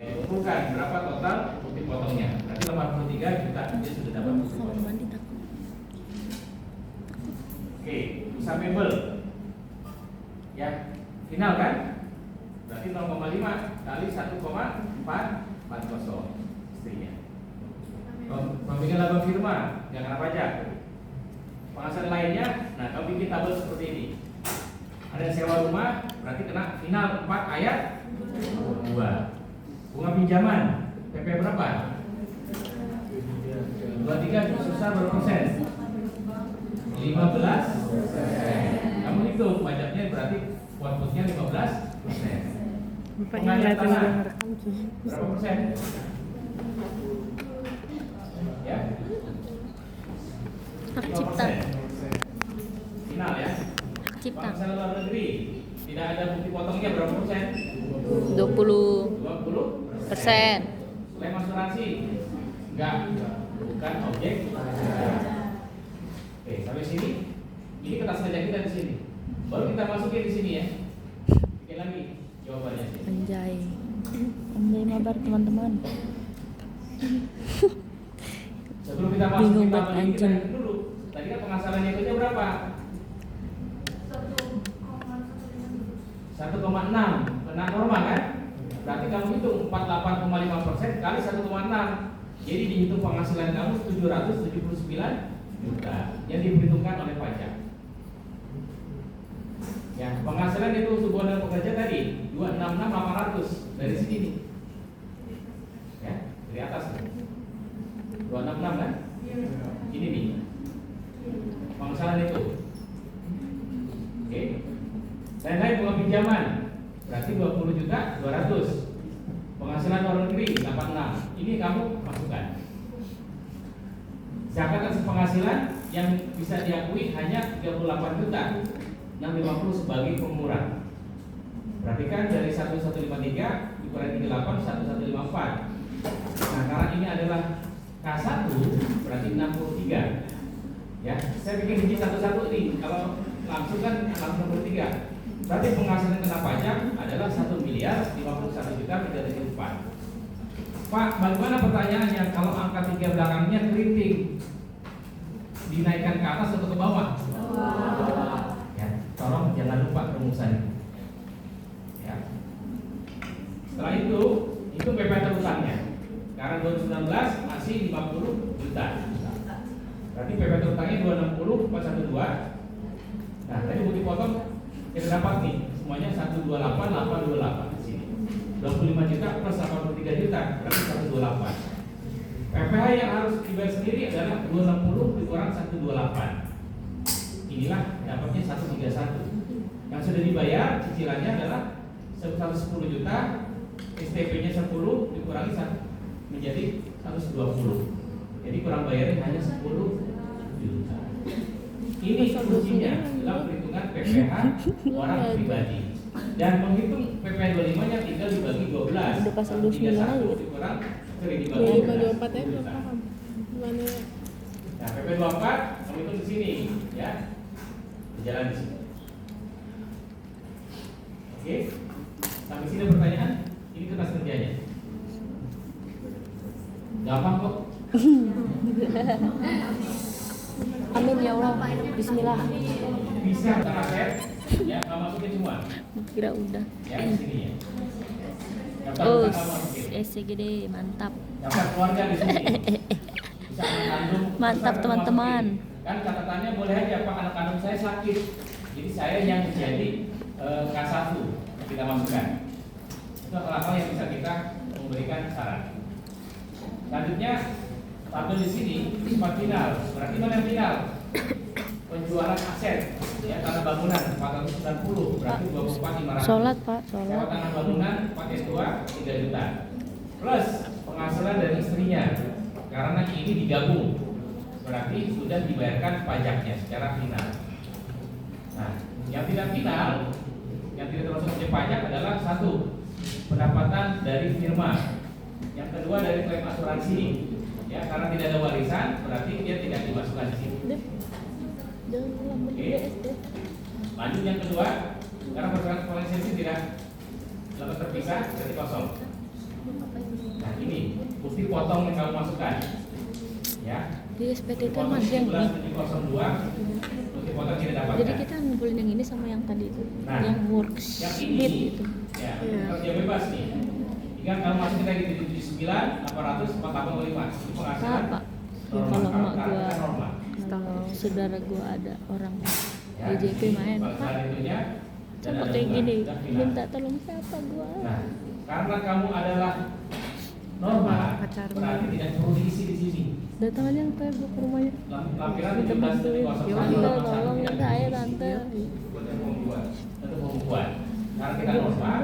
Kumpulkan berapa total bukti potongnya. Nanti 83 kita dia sudah dapat bukti potong. Oke, usaha mebel. Ya, final kan? Berarti 0,5 kali 1,440 istrinya. Pembikin laba firma yang kena pajak. Penghasilan lainnya, nah kalau bikin tabel seperti ini. Ada sewa rumah, berarti kena final 4 ayat 2. Bunga pinjaman PP berapa? 23 susah berapa persen? 15%. Kamu hitung pajaknya berarti outputnya 15%. Pengadaan tanah berapa persen? Ya. Hak cipta. Final ya. Hak cipta. Penghasilan luar negeri tidak ada bukti potongnya berapa persen? 20%. Klaim asuransi enggak, bukan objek. Oke, sampai sini. Ini kertas kerja kita di sini. Baru kita masukin di sini ya. Bikin lagi jawabannya. Anjay. Anjay mabar teman-teman. Sebelum kita masuk Bingung kita banget, bagi kita anjing. dulu. Tadi kan penghasilannya itu berapa? 1,6. Kena normal kan? Berarti kamu hitung 48,5% kali 1,6. Jadi dihitung penghasilan kamu 779 juta yang diperhitungkan oleh pajak. Ya, penghasilan itu hubungan dengan pekerja tadi 266.800 dari sini nih. Ya, dari atas nih. 266 kan? Ini nih. Penghasilan itu. Oke. Lain-lain bunga pinjaman berarti 20.200. Penghasilan luar negeri 86. Ini kamu masukkan. Zakat atas penghasilan yang bisa diakui hanya 38 juta. Yang 50 sebagai pengurang. Perhatikan dari 1153 dikurangi 38 1154. Nah, karena ini adalah K1 berarti 63. Ya, saya bikin hiji satu-satu nih. Kalau langsung kan langsung 63. Berarti penghasilan kena pajak adalah 1.051.334. Pak, bagaimana pertanyaannya kalau angka 3 belakangnya keriting? Dinaikkan ke atas atau ke bawah? Ya, tolong jangan lupa rumusannya. Ya. Setelah itu PP terutangnya. Karena 2019 masih 50 juta. Berarti PP terutangnya 260 412. Nah, tadi bukti potong kita dapat nih semuanya 128.828 di sini. 25 juta plus 83 juta berarti 128. PPh yang harus dibayar sendiri adalah 260 dikurang 128. Inilah dapatnya 131. Yang sudah dibayar cicilannya adalah 110 juta, STP-nya 10 dikurangi 1 menjadi 120. Jadi kurang bayarnya hanya 10 juta. Ini kuncinya dalam perhitungan PPh orang pribadi. Dan menghitung PPh 25 nya tinggal dibagi 12. Udah pasal 29 aja. Dikurang dibagi 24 ya belum juta. paham. Gimana ya? Nah, PP 24 kamu hitung di sini ya. Berjalan di sini. Oke. Sampai sini pertanyaan? Ini kertas kerjanya. Gampang kok. Amin ya Allah. Bismillah. Bisa kita pakai ya, kamu masukin semua. Kira udah. Ya, di sini ya. Daftar Oh, kamu masukin. SCGD mantap. Daftar keluarga di sini. Bisa anak kandung. Mantap, daftar teman-teman. masukin. Kan catatannya boleh aja Pak, anak kandung saya sakit. Jadi saya yang menjadi K1 kita masukkan. Itu hal-hal yang bisa kita memberikan saran. Selanjutnya tabel di sini sifat final. Berarti mana yang final? Penjualan aset ya, tanah bangunan 490 berarti 24.500. Sholat Pak, Sewa sholat. tanah bangunan pakai 3 juta. Plus penghasilan dari istrinya. Karena ini digabung. Berarti sudah dibayarkan pajaknya secara final. Nah, yang tidak final, yang tidak termasuk objek pajak adalah 1. Pendapatan dari firma. Yang kedua dari klaim asuransi. Ya, karena tidak ada warisan, berarti dia tidak dimasukkan di sini. Oke. Lanjut yang kedua, karena persoalan lisensi tidak dapat terpisah, jadi kosong. dipotong yang kamu masukkan. Ya. Di SPT itu Dipotong masih yang ini. 19702 untuk dipotong tidak dapatkan. Jadi kita ngumpulin yang ini sama yang tadi itu, Nah, yang yang worksheet ini itu. ya, Iya. kerja bebas nih. Tinggal kamu masukin lagi di 79 800 485 itu penghasilan Pak, ya, normal. kalau emak gua, Targetnya normal. kalau saudara gua ada orang Ya, DJP main, penghasilan Pak, itunya dan sama ada kayak bunga, gini, dan final. minta tolong siapa gua? Nah, karena kamu adalah normal, Pacarmu. berarti tidak perlu diisi di sini. Datang aja ke gua ke rumahnya. Lampiran Minta 17 bantu, dari 01 tante, 81 tolong tidak saya diisi. tante. Buat yang mau buat, untuk mau buat. Karena kita normal,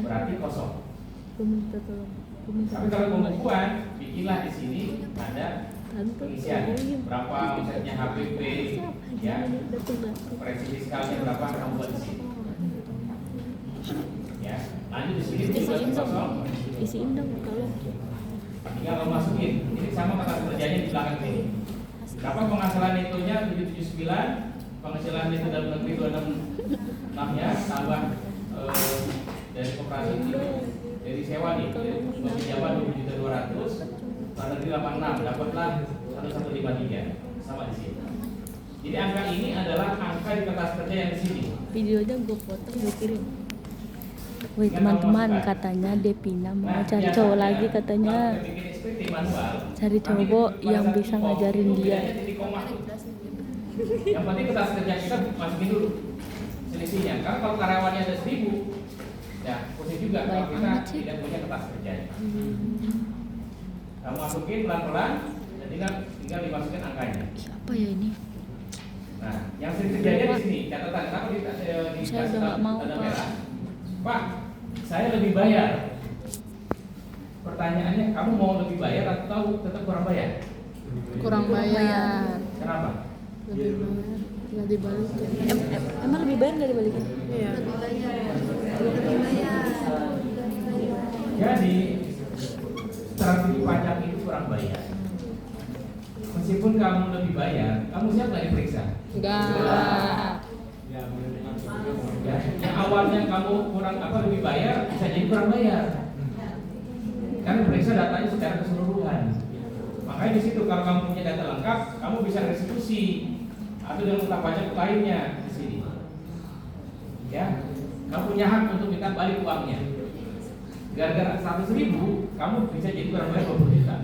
berarti kosong. Gua minta tolong. Gua minta Tapi kalau tolong. pembukuan, bikinlah di sini ada Tante, pengisian tolongin. berapa omsetnya HPP, ya, Datang. operasi fiskalnya berapa kamu buat di sini. Ya, lanjut di sini juga Isiin dong, kosong. isiin dong kalau Tinggal kamu masukin. Ini sama kata kerjanya di belakang ini. Berapa penghasilan itunya 779, penghasilan itu dalam negeri 266 ya, tambah dari koperasi itu dari sewa nih, dari pinjaman 20.200, luar negeri 86, dapatlah 1153 sama di sini. Jadi angka ini adalah angka di kertas kerja yang di sini. videonya gue potong gue kirim. Woi teman-teman, katanya Devina mau cari cowok lagi katanya, Kalau kita bikin SPT manual, cari nanti cowok pada yang saat bisa di ngajarin itu dia. bedanya titik koma. Yang penting kertas kerja kita masukin dulu selisihnya. Karena kalau karyawannya ada 1000, ya pusing juga kalau Baik kita amat sih. tidak punya kertas kerja. Kamu masukin pelan-pelan dan tinggal dimasukin angkanya. Siapa ya ini? Nah, yang sering terjadi di sini catatan kenapa di Saya udah nggak mau, tanda Pak. merah. Pak, saya lebih bayar. Pertanyaannya, kamu mau lebih bayar atau tetap kurang bayar? Kurang bayar. Kenapa? Lebih bayar. Nggak dibalikin. Emang lebih bayar nggak dibalikin? Iya. Jadi strategi pajak itu kurang bayar. Meskipun kamu lebih bayar, kamu siap nggak diperiksa? Enggak. Ya, yang awalnya kamu kurang lebih bayar, bisa jadi kurang bayar. Kan periksa datanya secara keseluruhan. Makanya di situ kalau kamu punya data lengkap, kamu bisa restitusi atau dengan utang pajak lainnya di sini. Ya, kamu punya hak untuk minta balik uangnya. Gara-gara 100.000, kamu bisa jadi kurang bayar 20 juta.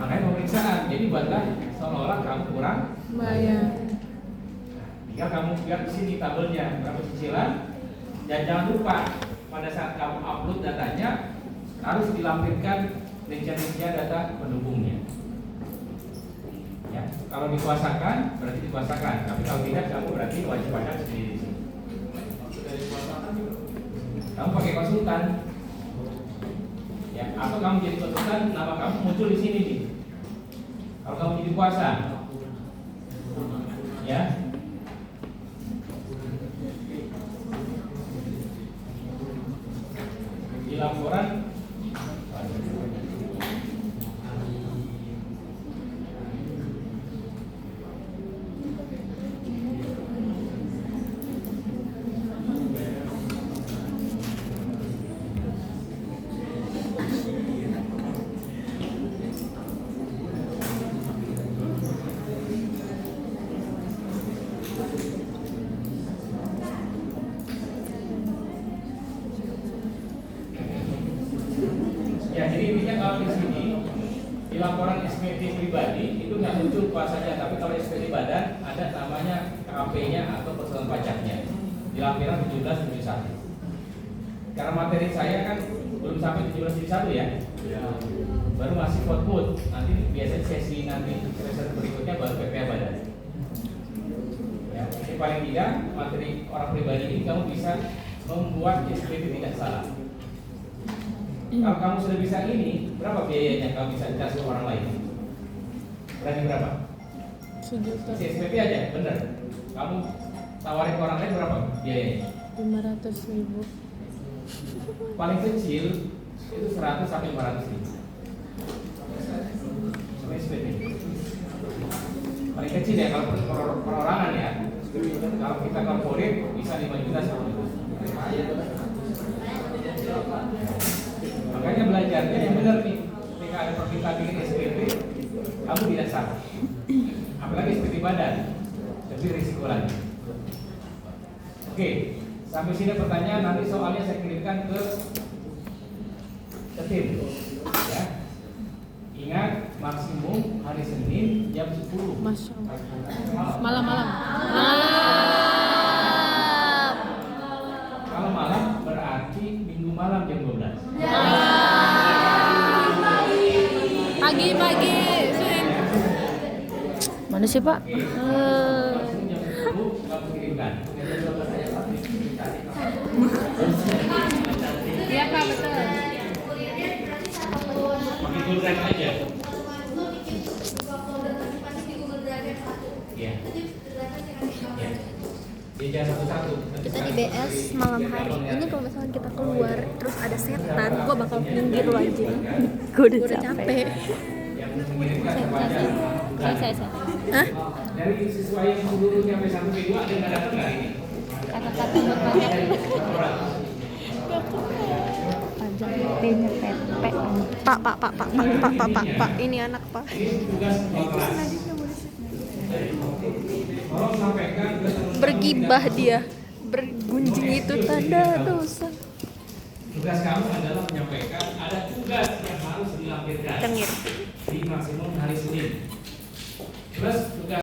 Makanya pemeriksaan, jadi buatlah seolah-olah kamu kurang Bayar. tinggal kamu lihat di sini tabelnya berapa cicilan, dan jangan lupa pada saat kamu upload datanya harus dilampirkan rincian-rincian data pendukungnya. Ya, kalau dikuasakan berarti dikuasakan, tapi kalau tidak kamu berarti wajib pajak sendiri di sini. Kamu pakai konsultan, ya, atau kamu jadi konsultan, nama kamu muncul di sini nih. Kalau kamu jadi kuasa, ya. Di laporan ya, jadi intinya kalau di sini di laporan SPT pribadi itu nggak muncul kuasanya, tapi kalau SPT badan ada namanya KP-nya atau persoalan pajaknya di lampiran 1771. Karena materi saya kan belum sampai 1771 ya, baru masih footnote. Nanti biasanya sesi semester berikutnya baru PPh badan. Ya, ini paling tidak materi orang pribadi ini kamu bisa membuat SPT tidak salah. Kalau kamu sudah bisa ini, berapa biayanya kamu bisa cas ke orang lain? Berani berapa? 1.000.000. Si SPP aja, bener. Kamu tawarin ke orang lain berapa biayanya? 500.000. Paling kecil itu 100 sampai 500 ribu. Sama SPP. Paling kecil ya kalau perorangan ya. Kalau kita corporate bisa 5 juta 10 juta. Makanya belajar kita bikin SPP, kamu tidak sah. Apalagi SPP badan, lebih risiko lagi. Oke, sampai sini pertanyaan, nanti soalnya saya kirimkan ke tim. Ya. Ingat, maksimum hari Senin jam 10. Masya Allah. Malam-malam. Kalau malam berarti minggu malam jam 12. Pagi-pagi. Mana sih Pak? Maksimum jam 10 kamu kirimkan. Iya Kak, betul. Pakai Google Drive aja. Iya. Iya. Dia jangan satu-satu. Kita di BS malam hari ini kalau misalnya kita keluar terus ada setan, gue bakal minggir lo aja. Gue udah Gue udah capek. Yang mengirimkan kepada Saya. Hah? dari siswa yang dulu sampai 1 B2 ada nggak datang nggak ini? Kata-kata buat pakai Orang. panjang P-nya P. Pak, ini anak Pak. Ini tugas di kelas. Tolong sampaikan ke teman-teman Bergibah yang dia, bergunjing itu tanda dosa. tugas kamu adalah menyampaikan ada tugas yang harus dilampirkan Cengir. di maksimum hari Senin. Plus tugas